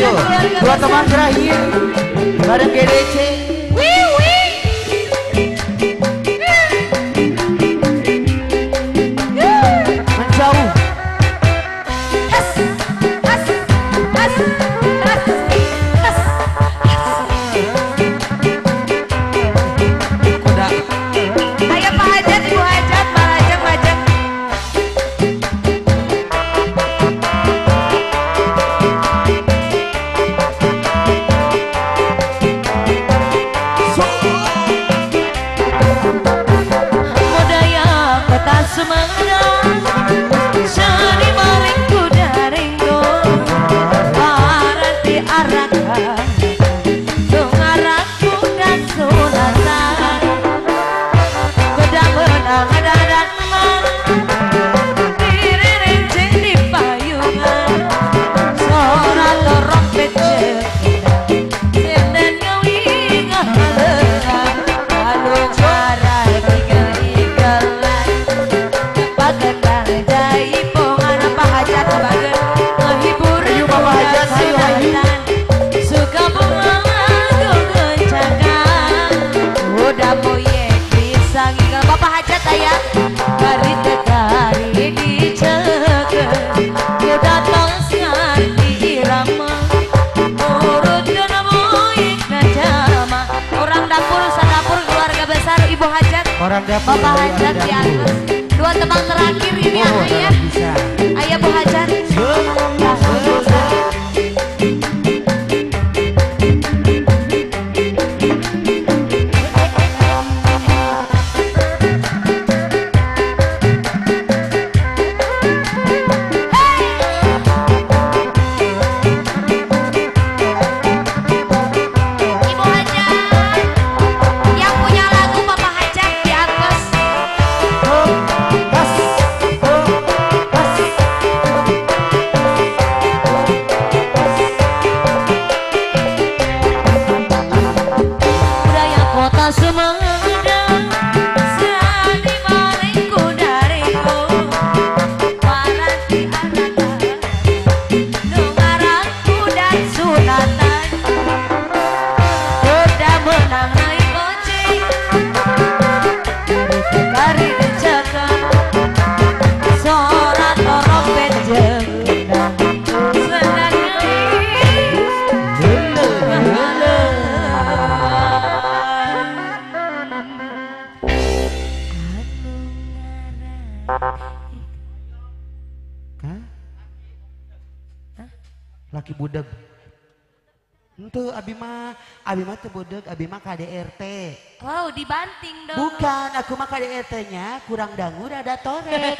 Dua teman terakhir bareng GDC. Menjauh. Ayo Pak Hajat, Ibu Hajat, Pak Hajat, Pak Hajat. Budaya kota Sumedang, seni malingku daringku, arati arakan, tungaraku dan sunatan. Bedang benang ada dan emak, dirincing di payungan, suara trompet jekitan, sinden ngewing ngalengan, alung suara igel-igelan, paketan jaipongan apa hajat bagen, menghibur budak sunatan, suka bunga goncangan, udah moyek disangi ke Bapak Hajat ayah, hari tekari diceken, dia datang ngerti irama, urut kena moyek najama, orang dapur sadapur keluarga besar Ibu Hajat, Orang dapur. Bapak Hajat di atas, dua teman terakhir ini ayah, Bisa. ayah Bu Hajat. Ibu Hajat, yang punya lagu Bapak Hajat di atas. Budaya kota Sumedang, seni malingku daringku, paranti arakan, nungaraku dan sunatan, udah menang naik kucing, kari dicekel, suara trompet jekitan, senang Laki budak. Ente abi mah teu budak, abi mah KDRT. Wow, dibanting dong. Bukan, aku mah KDRT-nya kurang dangu rada torek.